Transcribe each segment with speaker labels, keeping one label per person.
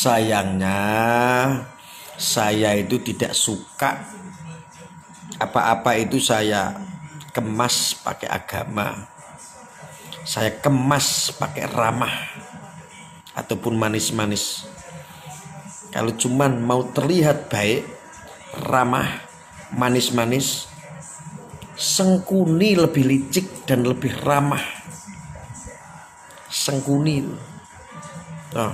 Speaker 1: Sayangnya saya itu tidak suka apa-apa itu saya kemas pakai agama, saya kemas pakai ramah ataupun manis-manis. Kalau cuman mau terlihat baik, ramah, manis-manis, Sengkuni lebih licik dan lebih ramah. Sengkuni itu. Oh.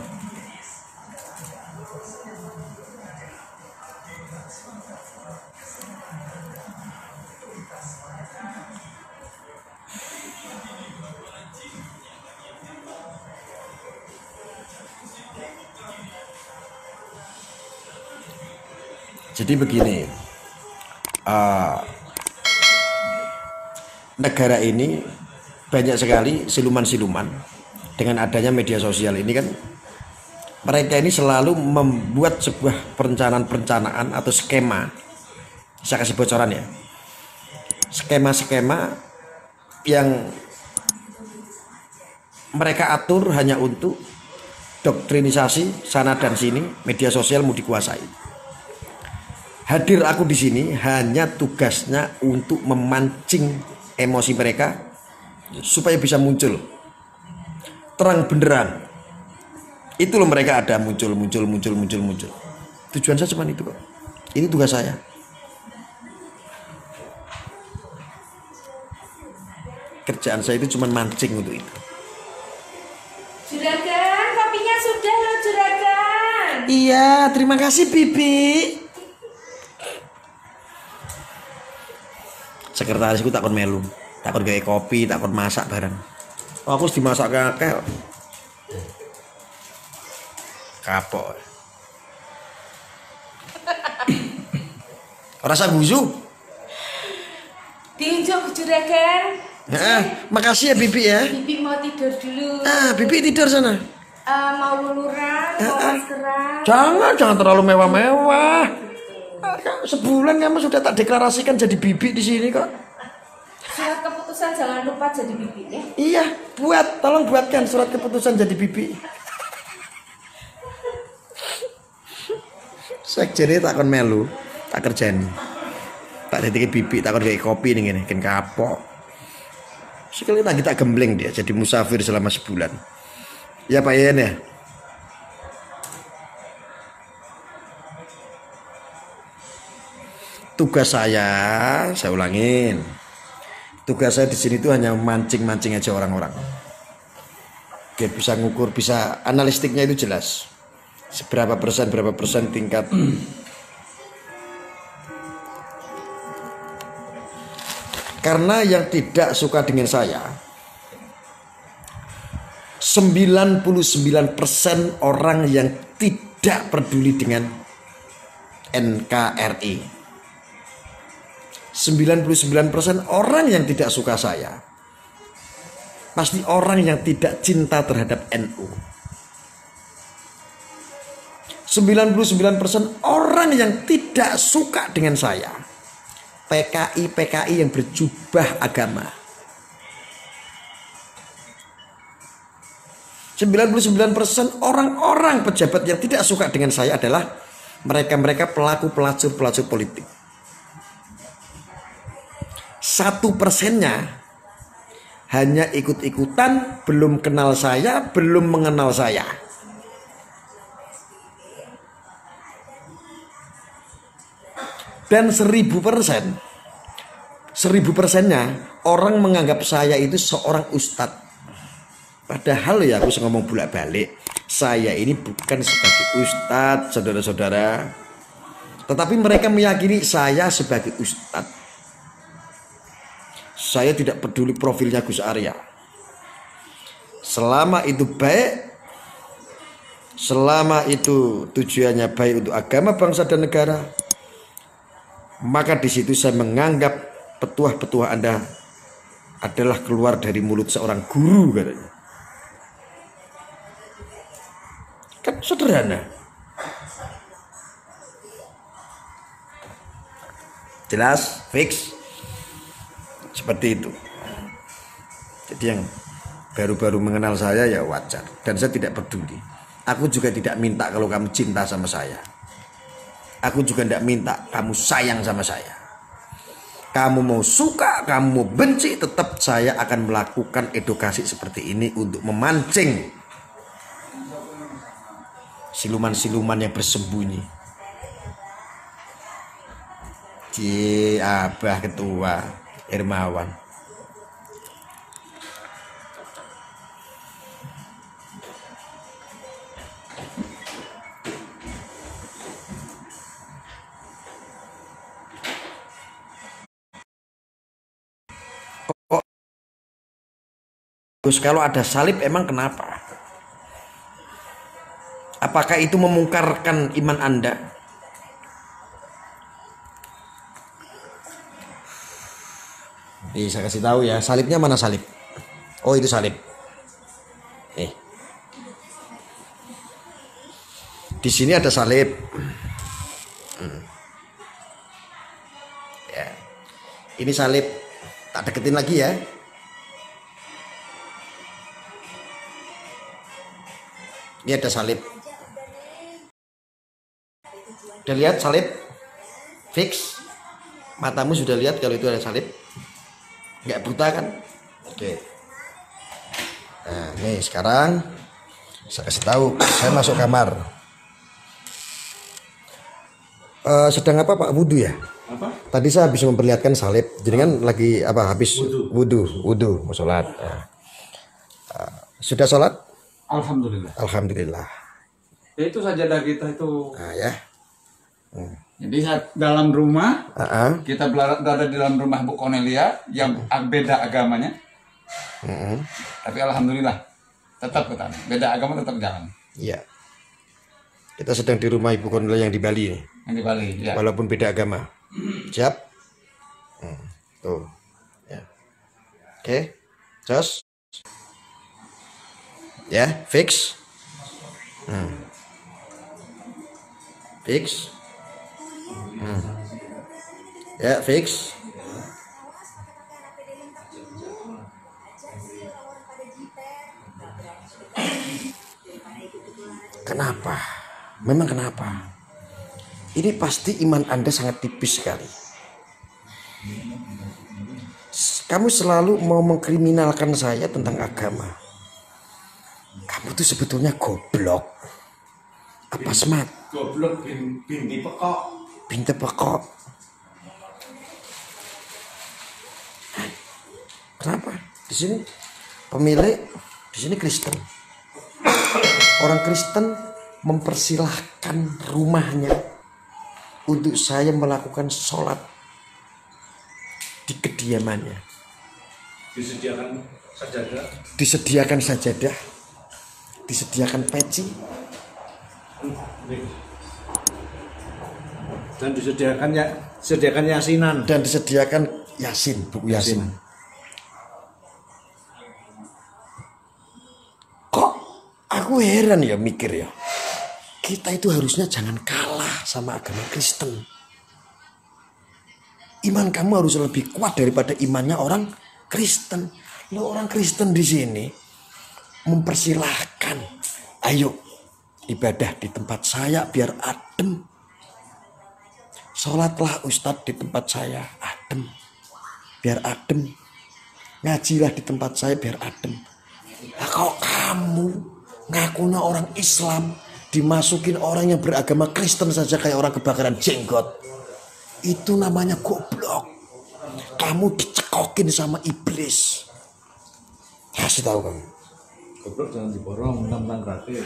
Speaker 1: Jadi begini, negara ini banyak sekali siluman-siluman. Dengan adanya media sosial ini kan, mereka ini selalu membuat sebuah perencanaan atau skema. Saya kasih bocoran ya, skema-skema yang mereka atur hanya untuk doktrinisasi sana dan sini. Media sosial mau dikuasai. Hadir aku di sini hanya tugasnya untuk memancing emosi mereka supaya bisa muncul terang benderang. Itu loh, mereka ada muncul. Tujuan saya cuma itu kok. Ini tugas saya. Kerjaan saya itu cuma mancing untuk itu.
Speaker 2: Juragan, kopinya sudah loh juragan.
Speaker 1: Iya, terima kasih Bibi. Sekretarisku takut melu, takut gawe kopi, takut masak bareng. Oh, aku dimasak kakek. Kapok. Rasa guzu.
Speaker 2: Diunjuk juragan.
Speaker 1: Makasih ya Bibi ya.
Speaker 2: Bibi mau tidur dulu.
Speaker 1: Bibi tidur sana.
Speaker 2: Mau luluran, mau maskeran.
Speaker 1: Jangan terlalu mewah-mewah. Sebulan kamu sudah tak deklarasikan jadi bibi di sini kok.
Speaker 2: Surat keputusan jangan lupa jadi bibi ya.
Speaker 1: Iya, tolong buatkan surat keputusan jadi bibi. Sekjene takon melu, tak kerjani. Tak detik bibi, takon gawe kopi ning ngene, ken kapok. Sekali lagi tak gembleng dia jadi musafir selama sebulan. Ya Pak Yen ya. Tugas saya ulangin. Tugas saya di sini tuh hanya mancing-mancing aja orang-orang. Biar bisa ngukur, bisa analistiknya itu jelas. Berapa persen tingkat. Karena yang tidak suka dengan saya, 99% orang yang tidak peduli dengan NKRI. 99% orang yang tidak suka saya pasti orang yang tidak cinta terhadap NU. 99% orang yang tidak suka dengan saya PKI yang berjubah agama. 99% orang-orang pejabat yang tidak suka dengan saya adalah mereka-mereka pelacur politik. 1%-nya hanya ikut-ikutan, belum kenal saya, belum mengenal saya. Dan 1000%-nya orang menganggap saya itu seorang ustadz. Padahal ya aku ngomong bolak-balik, saya ini bukan sebagai ustadz, saudara-saudara. Tetapi mereka meyakini saya sebagai ustadz. Saya tidak peduli profilnya Gus Arya. Selama itu baik, selama itu tujuannya baik untuk agama, bangsa dan negara, maka di situ saya menganggap petuah-petuah Anda adalah keluar dari mulut seorang guru, katanya. Kan sederhana. Jelas, fix. Seperti itu. Jadi yang baru-baru mengenal saya ya wajar. Dan saya tidak peduli. Aku juga tidak minta kalau kamu cinta sama saya. Aku juga tidak minta kamu sayang sama saya. Kamu mau suka, kamu mau benci, tetap saya akan melakukan edukasi seperti ini untuk memancing siluman-siluman yang bersembunyi. Abah Ketua Hermawan. Terus kalau ada salib emang kenapa? Apakah itu memungkarkan iman Anda? Nih saya kasih tahu ya, salibnya mana salib? Oh itu salib. Di sini ada salib. Ya. Ini salib. Tak deketin lagi ya. Ini ada salib. Udah lihat salib? Fix? Matamu sudah lihat kalau itu ada salib? Nggak buta kan? Oke. Nah, nih sekarang saya kasih tahu. Saya masuk kamar. Sedang apa Pak? Wudhu ya?
Speaker 3: Apa?
Speaker 1: Tadi saya habis memperlihatkan salib. Jadi kan lagi apa? Habis wudhu, mau sholat. Sudah sholat?
Speaker 3: Alhamdulillah.
Speaker 1: Alhamdulillah.
Speaker 3: Itu sajadah kita itu.
Speaker 1: Nah ya.
Speaker 3: Jadi saat dalam rumah,
Speaker 1: Ah.
Speaker 3: kita berada di dalam rumah Bu Cornelia yang beda agamanya. Tapi alhamdulillah tetap ketemu. Beda agama tetap jalan.
Speaker 1: Iya. Kita sedang di rumah Ibu Cornelia yang di Bali nih.
Speaker 3: Yang di Bali, ya.
Speaker 1: Walaupun beda agama. Siap? Tuh. Ya. Oke. Jos. Ya, fix. Fix. Ya, fix. Kenapa? Memang kenapa? Ini pasti iman Anda sangat tipis sekali. Kamu selalu mau mengkriminalkan saya tentang agama. Kamu tuh sebetulnya goblok. Apa smart?
Speaker 3: Goblok binti pekok.
Speaker 1: Binti pekok. Kenapa? Di sini pemilik, di sini Kristen. Orang Kristen mempersilahkan rumahnya untuk saya melakukan sholat di kediamannya.
Speaker 3: Disediakan sajadah.
Speaker 1: Disediakan sajadah, disediakan peci,
Speaker 4: dan disediakan yasinan.
Speaker 1: dan disediakan yasin, buku yasin. Kok aku heran ya mikir ya, kita itu harusnya jangan kalah sama agama Kristen. Iman kamu harus lebih kuat daripada imannya orang Kristen. Lo orang Kristen di sini mempersilahkan, ayo ibadah di tempat saya biar adem. Sholatlah Ustadz di tempat saya, adem. Biar adem. Ngajilah di tempat saya biar adem. Nah, kalau kamu ngakunya orang Islam, dimasukin orang yang beragama Kristen saja kayak orang kebakaran jenggot. Itu namanya goblok. Kamu dicekokin sama iblis. Kasih tahu kamu.
Speaker 4: Goblok jangan diborong, mentang-mentang gratis.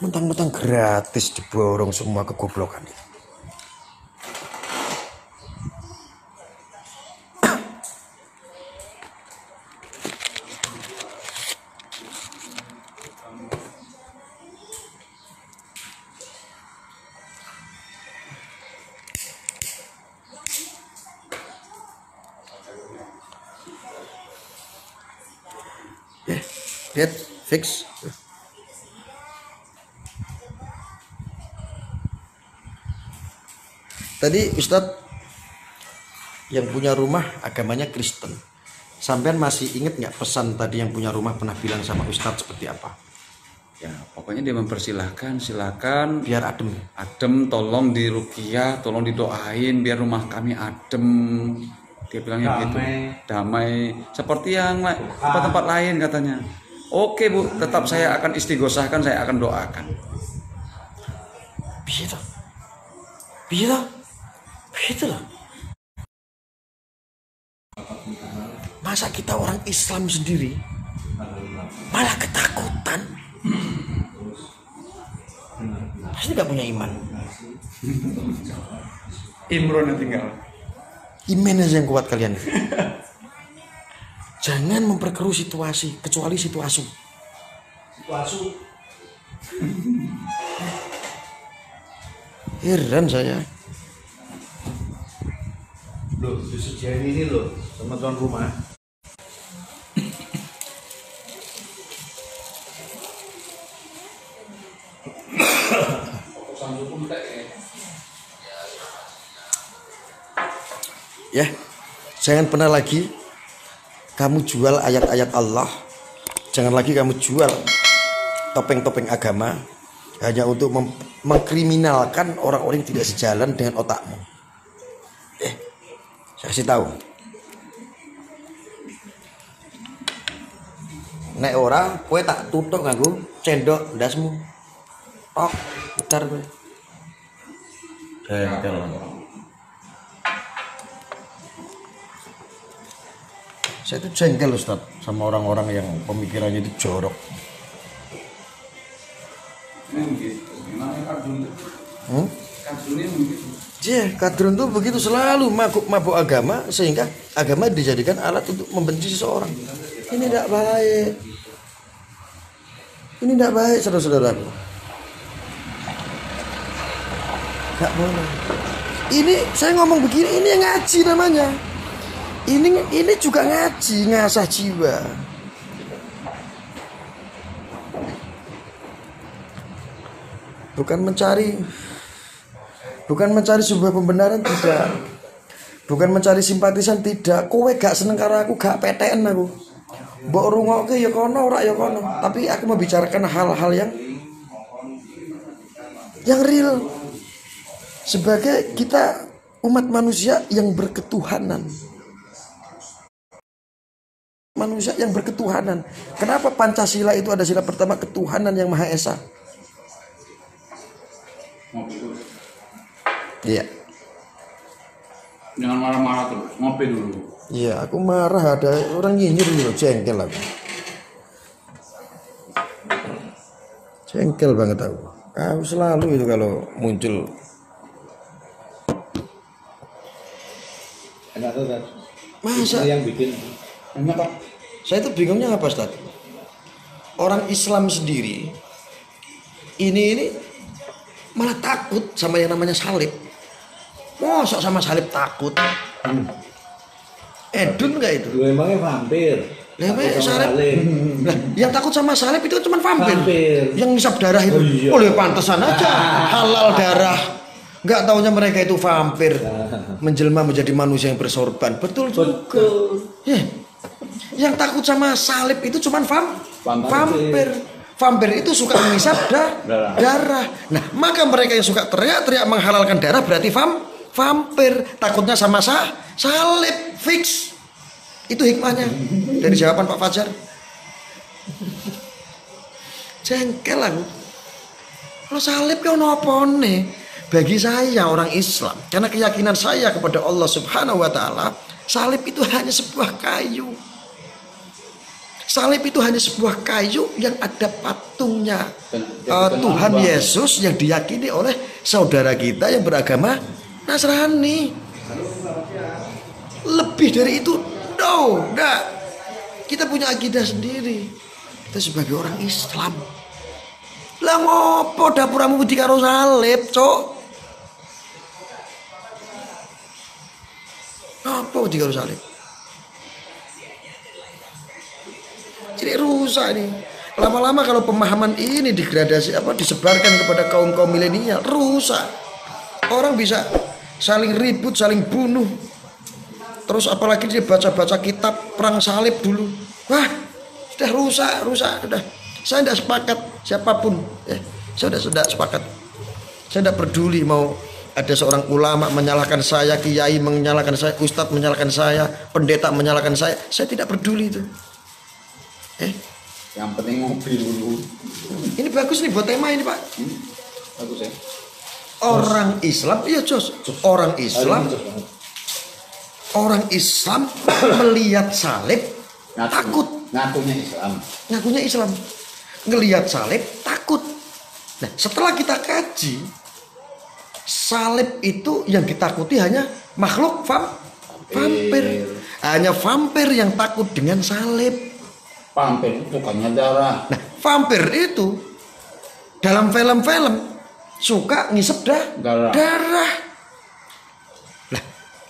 Speaker 1: Mentang-mentang gratis diborong semua kegoblokan itu. Lihat, fix. Tadi Ustadz yang punya rumah agamanya Kristen. Sampean masih inget nggak pesan tadi yang punya rumah pernah bilang sama Ustadz seperti apa?
Speaker 3: Ya, pokoknya dia mempersilahkan, silakan
Speaker 1: Biar adem.
Speaker 3: adem, tolong diruqyah, tolong didoain biar rumah kami adem. Dia bilangnya begitu, damai seperti yang tempat-tempat lain katanya. Oke Bu, tetap saya akan istighosahkan, saya akan doakan.
Speaker 1: Bisa. Bisa. Bisa lah. Masa kita orang Islam sendiri malah ketakutan? Pasti gak punya iman.
Speaker 3: Imron yang tinggal.
Speaker 1: Iman aja yang kuat kalian. Jangan memperkeruh situasi, kecuali situasi. Heran saya.
Speaker 4: Loh, disediain ini loh sama tuan rumah.
Speaker 1: Ya, jangan pernah lagi kamu jual ayat-ayat Allah. Jangan lagi kamu jual topeng-topeng agama hanya untuk mengkriminalkan orang-orang yang tidak sejalan dengan otakmu. Saya kasih tahu. Nek ora, kowe tak tutuk nganggo cendok ndasmu. Tok, putar kowe. Jengkel. Saya itu jengkel Ustaz sama orang-orang yang pemikirannya itu jorok. Iya, kadrun tuh begitu selalu mabuk agama sehingga agama dijadikan alat untuk membenci seseorang. Ini tidak baik. Ini tidak baik, saudara-saudaraku. Tidak boleh. Ini saya ngomong begini, ini yang ngaji namanya. Ini juga ngaji, ngasah jiwa. Bukan mencari sebuah pembenaran, tidak. Bukan mencari simpatisan, tidak. Kowe gak seneng karo aku, gak PTN aku. Mbok rungokke ya kono, ora ya kono. Tapi aku membicarakan hal-hal yang real. Sebagai kita umat manusia yang berketuhanan. Manusia yang berketuhanan. Kenapa Pancasila itu ada sila pertama, ketuhanan yang Maha Esa? Iya.
Speaker 3: Jangan marah-marah terus, ngopi dulu.
Speaker 1: Iya, aku marah, ada orang nyinyir dulu, jengkel aku. Jengkel banget aku. Aku selalu itu kalau muncul.
Speaker 4: Enak tuh kan?
Speaker 1: Masa?
Speaker 4: Yang bikin.
Speaker 3: Enak Pak.
Speaker 1: Saya itu bingungnya apa, Ustaz? Orang Islam sendiri ini malah takut sama yang namanya salib. Mosok sama salib takut. Edun nggak itu?
Speaker 4: Lu emangnya vampir.
Speaker 1: Emangnya
Speaker 4: Takut sama
Speaker 1: salib? Nah, yang takut sama salib itu cuma vampir. Yang ngisap darah itu.
Speaker 4: Oh, iya.
Speaker 1: Oleh pantesan aja halal darah. Nggak taunya mereka itu vampir. Menjelma menjadi manusia yang bersorban. Betul juga. Ya. Yang takut sama salib itu cuma vampir. Vampir itu suka mengisap darah. Nah, maka mereka yang suka teriak-teriak menghalalkan darah berarti vampir. Takutnya sama salib, fix. Itu hikmahnya dari jawaban Pak Fajar. Jengkel aku. Kalau salib kau nopone? Bagi saya orang Islam, karena keyakinan saya kepada Allah Subhanahu wa taala, salib itu hanya sebuah kayu. Salib itu hanya sebuah kayu yang ada patungnya Tuhan Yesus yang diyakini oleh saudara kita yang beragama Nasrani. Lebih dari itu, enggak. Kita punya akidah sendiri. Kita sebagai orang Islam. Lah ngopo dapuramu wedi karo salib, Cok? Apa wedi karo salib? Jadi rusak nih. Lama-lama kalau pemahaman ini disebarkan kepada kaum milenial, rusak. Orang bisa saling ribut, saling bunuh. Terus apalagi dia baca-baca kitab perang salib dulu. Wah, sudah rusak, sudah. Saya tidak sepakat siapapun. Saya sudah sepakat. Saya tidak peduli mau ada seorang ulama menyalahkan saya, kiai menyalahkan saya, ustadz menyalahkan saya, pendeta menyalahkan saya. Saya tidak peduli itu.
Speaker 3: Yang penting ngopi dulu.
Speaker 1: Ini bagus nih buat tema ini Pak.
Speaker 3: Bagus ya.
Speaker 1: Orang Islam, iya Jos. Orang Islam melihat salib takut. Ngakunya Islam. Ngelihat salib takut. Nah, setelah kita kaji, salib itu yang ditakuti hanya makhluk vampir. Hanya vampir yang takut dengan salib.
Speaker 3: Vampir bukannya darah.
Speaker 1: Nah, vampir itu dalam film-film suka ngisep darah. Nah,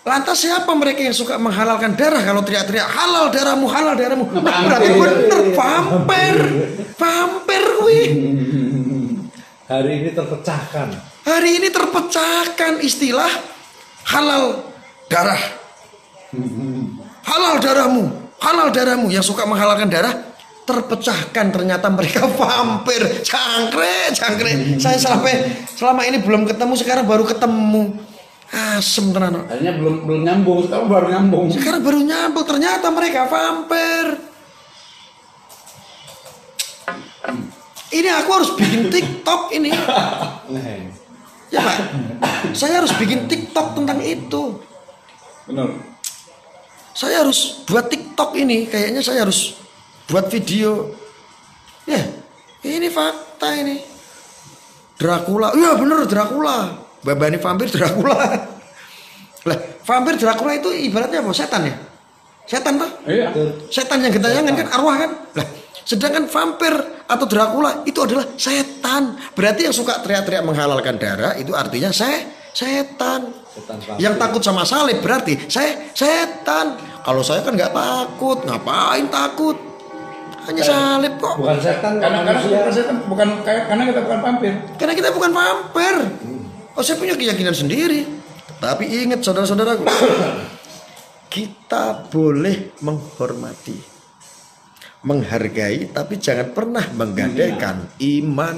Speaker 1: lantas siapa mereka yang suka menghalalkan darah kalau teriak-teriak halal darahmu, halal darahmu? Nah, berarti bener vampir kuwi.
Speaker 4: Hari ini terpecahkan istilah halal darah. Halal darahmu yang suka menghalalkan darah terpecahkan, ternyata mereka vampir. Cangkre. Saya selama ini belum ketemu, sekarang baru ketemu. Asem tenan.
Speaker 3: Akhirnya belum nyambung, sekarang baru nyambung.
Speaker 1: Ternyata mereka vampir. Ini aku harus bikin TikTok ini. Ya Pak, saya harus bikin TikTok tentang itu.
Speaker 3: Benar.
Speaker 1: Saya harus buat TikTok ini. Kayaknya saya harus buat video. Ya, ini fakta ini. Dracula, iya bener Dracula. Babani vampir Dracula. Lah, vampir Dracula itu ibaratnya apa? Setan ya? Setan Pak?
Speaker 3: Iya.
Speaker 1: Setan yang gentayangan kan arwah kan? Lah, sedangkan vampir atau Dracula itu adalah setan. Berarti yang suka teriak-teriak menghalalkan darah itu artinya setan. Yang takut sama salib berarti setan. Kalau saya kan nggak takut, ngapain takut? Hanya salib kok.
Speaker 4: Bukan setan,
Speaker 3: Karena kita bukan vampir.
Speaker 1: Karena kita bukan vampir. Oh, saya punya keyakinan sendiri. Tapi ingat saudara-saudaraku, kita boleh menghormati, menghargai, tapi jangan pernah menggadaikan iman.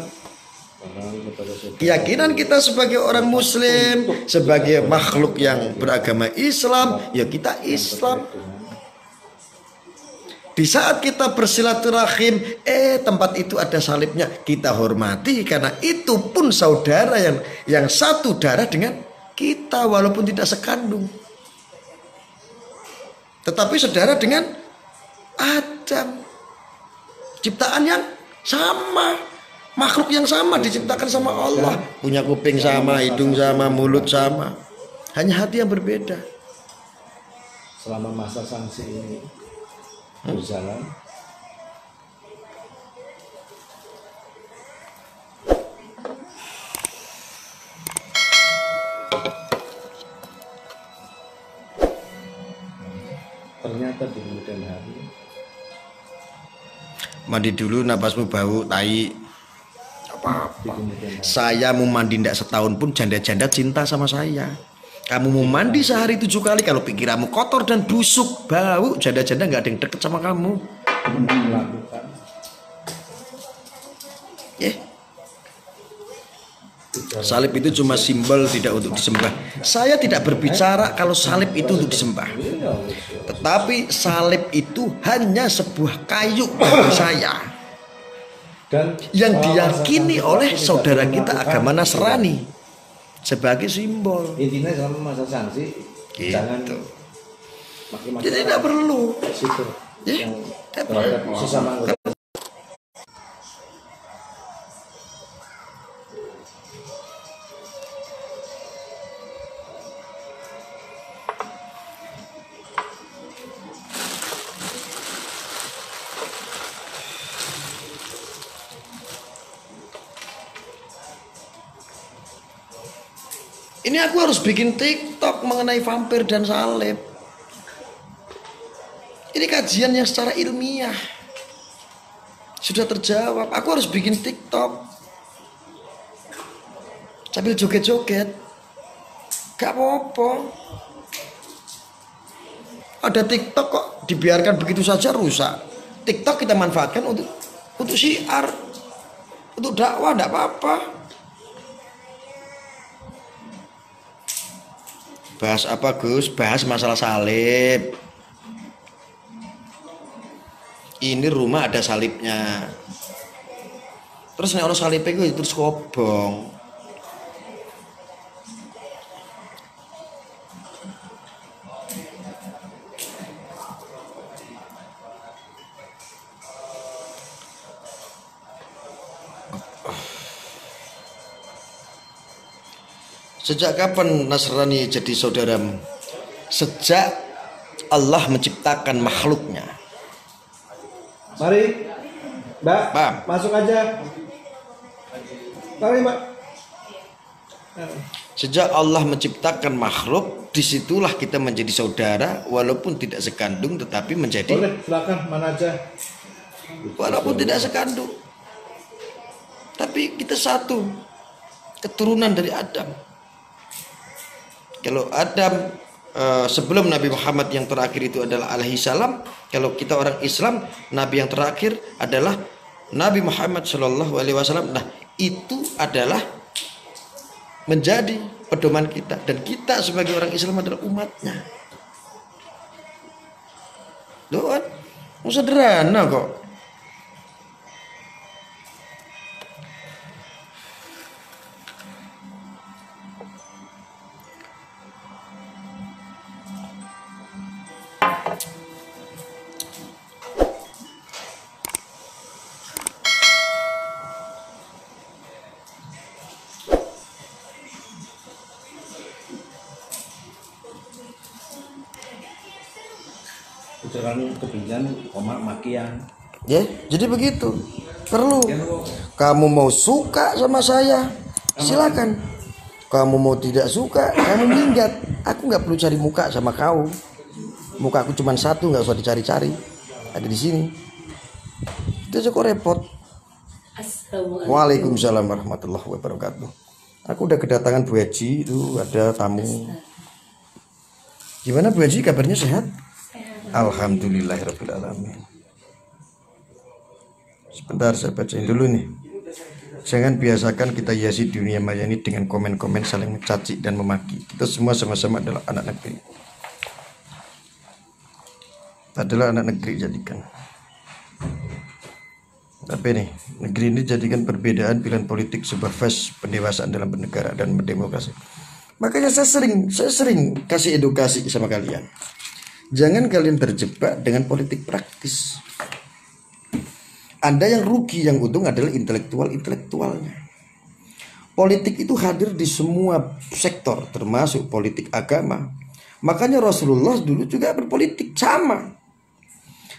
Speaker 1: Keyakinan kita sebagai orang muslim, sebagai makhluk yang beragama Islam, ya kita Islam. Di saat kita bersilaturahim, tempat itu ada salibnya, kita hormati karena itu pun saudara yang satu darah dengan kita walaupun tidak sekandung. Tetapi saudara dengan Adam. Ciptaan yang sama, makhluk yang sama diciptakan sama Allah, punya kuping sama, hidung sama, mulut sama, hanya hati yang berbeda.
Speaker 4: Selama masa sanksi ini berjalan, ternyata di kemudian hari
Speaker 1: mandi dulu napasmu bau tai apa-apa. Saya mau mandi tidak setahun pun janda-janda cinta sama saya. Kamu mau mandi sehari 7 kali, kalau pikiranmu kotor dan busuk bau, janda-janda nggak ada yang deket sama kamu.
Speaker 4: melakukan
Speaker 1: Salib itu cuma simbol, tidak untuk disembah. Saya tidak berbicara kalau salib itu untuk disembah, tetapi salib itu hanya sebuah kayu bagi saya
Speaker 4: dan
Speaker 1: yang diyakini oleh saudara kita agama Nasrani sebagai simbol.
Speaker 4: intinya selama masa sanksi
Speaker 1: Gitu.
Speaker 4: jangan maki-maki
Speaker 1: Jadi tidak perlu.
Speaker 4: situ
Speaker 1: Ya,
Speaker 4: yang
Speaker 1: tidak perlu.
Speaker 4: terhadap sesama anggota.
Speaker 1: Ini aku harus bikin TikTok mengenai vampir dan salib. Ini kajian yang secara ilmiah sudah terjawab. Aku harus bikin TikTok sambil joget-joget. Gak apa-apa. Ada TikTok kok dibiarkan begitu saja rusak. TikTok kita manfaatkan untuk
Speaker 4: untuk syiar, untuk dakwah enggak apa-apa. Bahas apa Gus? Bahas masalah salib. Ini rumah ada salibnya. Terus nek ono salibnya gue terus kobong. Sejak kapan Nasrani jadi saudaramu? Sejak Allah menciptakan makhluknya.
Speaker 5: Mari, Mbak,
Speaker 4: Paham?
Speaker 5: masuk aja. Mari, Mbak.
Speaker 4: Sejak Allah menciptakan makhluk, disitulah kita menjadi saudara, walaupun tidak sekandung, tetapi menjadi.
Speaker 5: Boleh, silakan mana aja.
Speaker 4: Walaupun tidak sekandung, tapi kita satu, keturunan dari Adam. Kalau Adam sebelum Nabi Muhammad yang terakhir itu adalah alaihi salam, kalau kita orang Islam, Nabi yang terakhir adalah Nabi Muhammad Shallallahu Alaihi Wasallam. Nah, itu adalah menjadi pedoman kita, dan kita sebagai orang Islam adalah umatnya. Doa, sederhana kok.
Speaker 5: Ucapan kebencian, makian.
Speaker 4: Ya, jadi begitu. Perlu. Kamu mau suka sama saya, silakan. Kamu mau tidak suka, kamu minggat. Aku nggak perlu cari muka sama kau. Muka aku cuma satu, nggak usah dicari-cari. Ada di sini. Itu aja kok repot. Waalaikumsalam warahmatullahi wabarakatuh. Aku udah kedatangan Bu Haji, itu ada tamu. Gimana Bu Haji, kabarnya sehat? Alhamdulillahirrabbilalamin. Sebentar saya bacain dulu nih. Jangan biasakan kita hiasi dunia maya ini dengan komen-komen saling mencaci dan memaki. Kita semua sama-sama adalah anak negeri. Adalah anak negeri jadikan. Tapi nih, negeri ini jadikan perbedaan pilihan politik sebuah fase pendewasaan dalam bernegara dan berdemokrasi. Makanya saya sering kasih edukasi sama kalian. Jangan kalian terjebak dengan politik praktis. Anda yang rugi, yang untung adalah intelektualnya. Politik itu hadir di semua sektor, termasuk politik agama. Makanya Rasulullah dulu juga berpolitik, sama.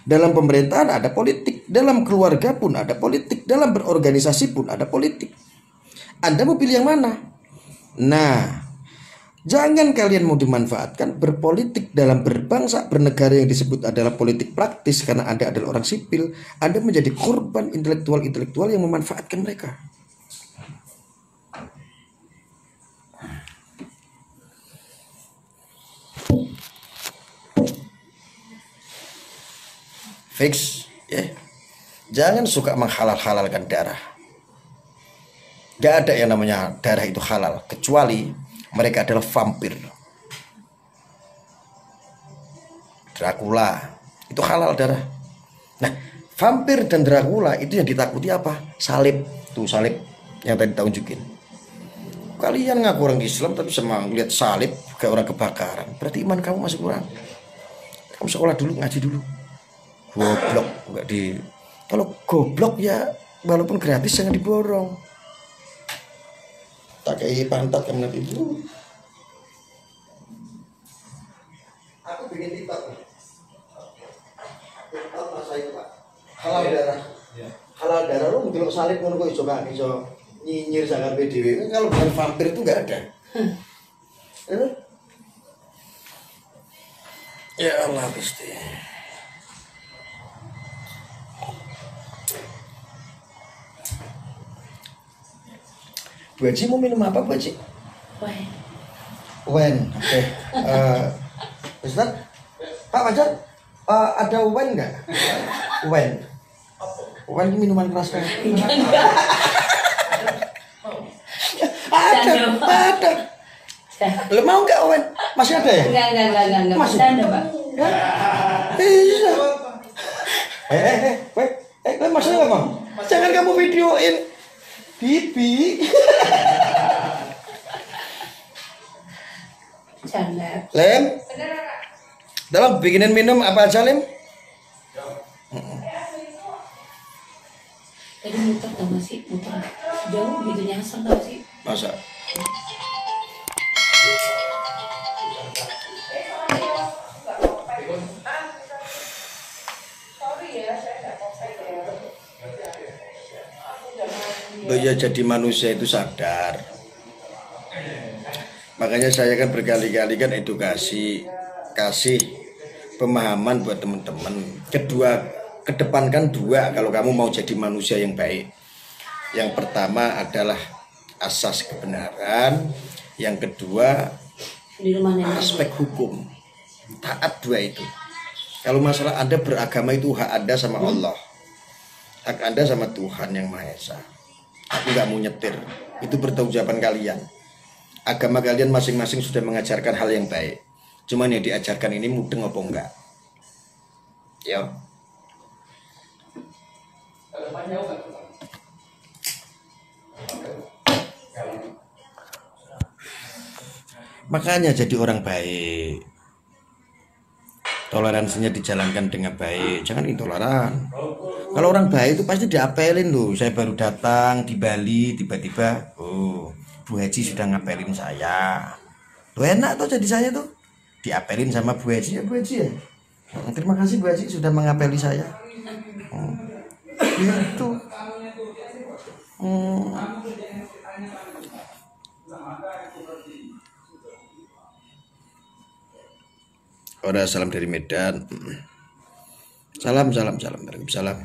Speaker 4: Dalam pemerintahan ada politik, dalam keluarga pun ada politik, dalam berorganisasi pun ada politik. Anda mau pilih yang mana? Nah, jangan kalian mau dimanfaatkan berpolitik dalam berbangsa, bernegara yang disebut adalah politik praktis karena Anda adalah orang sipil. Anda menjadi korban intelektual yang memanfaatkan mereka. Fix, ya. Jangan suka menghalal-halalkan darah. Gak ada yang namanya darah itu halal, kecuali mereka adalah vampir. Dracula itu halal darah. Nah, vampir dan Dracula itu yang ditakuti apa? Salib. Tuh salib yang tadi tak unjukin. Kalian ngaku orang Islam tapi sama lihat salib kayak orang kebakaran. Berarti iman kamu masih kurang. Kamu sekolah dulu, ngaji dulu. Goblok, enggak di. Kalau goblok ya walaupun gratis jangan diborong. Tak kayak pantat kamu nanti dulu. Aku bikin TikTok. TikTok masa itu Pak. Halal darah. Halal darah lu ndelok salib ngono kok iso gak iso nyinyir sangar PDW. Kalau bukan vampir itu enggak ada. Ya Allah Gusti. Bu Haji mau minum apa Bu Haji? Wen. Oke. Ustaz, Pak Fajar, ada wen nggak? Wen. Owen ini minuman keras kan?
Speaker 2: Canda, Pak.
Speaker 4: Ada. Lo mau nggak Owen? Masih ada ya?
Speaker 2: Enggak.
Speaker 4: Masih?
Speaker 2: Canda, Pak.
Speaker 4: Iya. Maksudnya apa? Jangan kamu videoin Bibi.
Speaker 2: Canda.
Speaker 4: Lem, dalam bikinin minum apa aja Lem?
Speaker 2: Tadi muter tau gak sih? Muter jauh gitu nyasar tau sih?
Speaker 4: Masa? Ya jadi manusia itu sadar. Makanya saya kan berkali-kali kan edukasi, kasih pemahaman buat teman-teman. Kedua, kedepankan dua kalau kamu mau jadi manusia yang baik. Yang pertama adalah asas kebenaran, yang kedua
Speaker 2: Di rumah nenek.
Speaker 4: aspek hukum. Taat dua itu. Kalau masalah Anda beragama itu hak Anda sama Allah. Hak Anda sama Tuhan yang Maha Esa. Aku nggak mau nyetir. Itu pertanggungjawaban kalian. Agama kalian masing-masing sudah mengajarkan hal yang baik. Cuman yang diajarkan ini mudeng apa enggak? Ya. Makanya jadi orang baik. Toleransinya dijalankan dengan baik, jangan intoleran. Kalau orang baik itu pasti diapelin loh. Saya baru datang di Bali, tiba-tiba, oh, Bu Haji sudah ngapelin saya. Loh enak tuh jadi saya tuh. Diapelin sama Bu Haji ya Bu Haji ya. Terima kasih Bu Haji sudah mengapeli saya. Gitu. Ora salam dari Medan. Salam. Waalaikumsalam.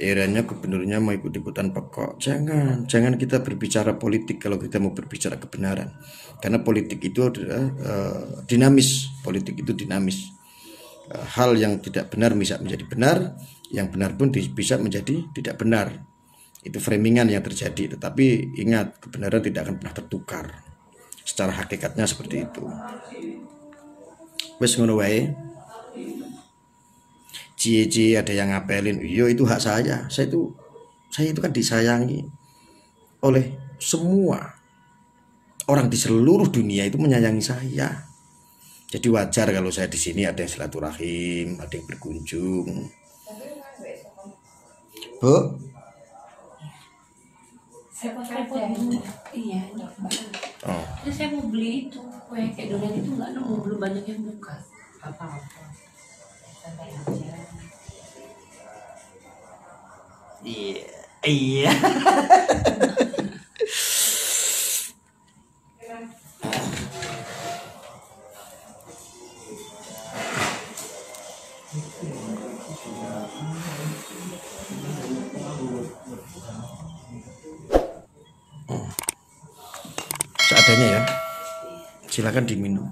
Speaker 4: Eranya gubernurnya mau ikut-ikutan pekok. Jangan kita berbicara politik kalau kita mau berbicara kebenaran. Karena politik itu adalah dinamis. Politik itu dinamis. Hal yang tidak benar bisa menjadi benar, yang benar pun bisa menjadi tidak benar. Itu framingan yang terjadi, tetapi ingat kebenaran tidak akan pernah tertukar. Secara hakikatnya seperti itu. Wes ngono wae. Cie ada yang ngapelin, yo itu hak saya. Saya itu kan disayangi oleh semua orang di seluruh dunia itu menyayangi saya. Jadi wajar kalau saya di sini ada yang silaturahim, ada yang berkunjung. Bu,
Speaker 2: Saya dulu. Iya, enak banget.
Speaker 4: oh,
Speaker 2: Terus saya mau beli itu kue kayak durian itu nggak nemu, belum banyak yang buka.
Speaker 6: Apa-apa. Santai aja.
Speaker 4: iya. Seadanya ya. Silakan diminum.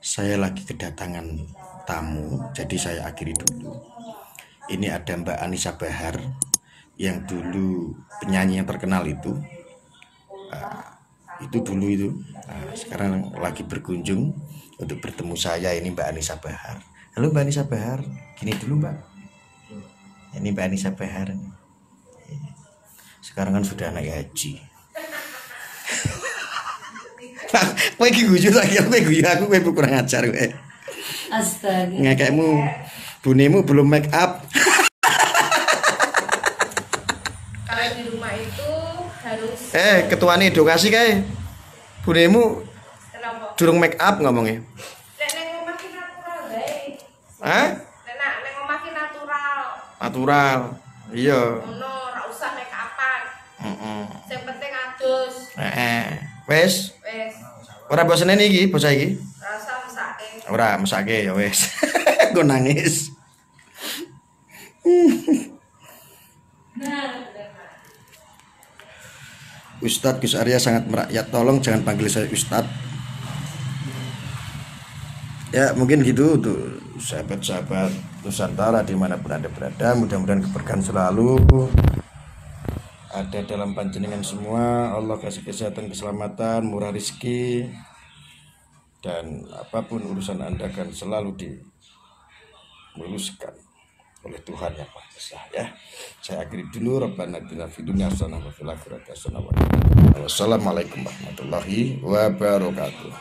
Speaker 4: Saya lagi kedatangan tamu, jadi saya akhiri dulu. Ini ada Mbak Anissa Bahar yang dulu penyanyi yang terkenal itu. Itu dulu itu. Sekarang lagi berkunjung untuk bertemu saya, ini Mbak Anissa Bahar. Halo Mbak Anissa Bahar, gini dulu Mbak. Ini Mbak Anissa Bahar. Sekarang kan sudah naik haji. Kowe iki guyu lagi, kowe guyu aku kowe kurang ajar kowe.
Speaker 2: Astaga.
Speaker 4: Ngekekmu bunemu belum make up.
Speaker 2: Kalau di rumah itu harus
Speaker 4: Ketuane edukasi kae. Bunemu
Speaker 2: kenapa?
Speaker 4: durung make up ngomongnya.
Speaker 2: Nek neng omah ki natural bae.
Speaker 4: Hah?
Speaker 2: Neng omah ki natural.
Speaker 4: Natural. Iya.
Speaker 2: Ono ora usah make upan.
Speaker 4: Heeh.
Speaker 2: Sing penting adus.
Speaker 4: Wes,
Speaker 2: Wes,
Speaker 4: ora bosen iki, bocah iki.
Speaker 2: rasa mesake.
Speaker 4: Ora mesake ya wes. Gue nangis.
Speaker 2: Nah,
Speaker 1: Ustadz Gus Arya sangat merakyat, tolong jangan panggil saya Ustadz. Ya mungkin gitu tuh sahabat-sahabat Nusantara dimanapun Anda berada, mudah-mudahan keberkahan selalu ada dalam panjenengan semua. Allah kasih kesehatan, keselamatan, murah rezeki, dan apapun urusan Anda akan selalu dimuluskan oleh Tuhan yang Maha Esa ya. Saya akhiri dulu. Rabbana atina fid dunya hasanah wa fil akhirati hasanah wa qina adzabannar. Wassalamualaikum warahmatullahi wabarakatuh.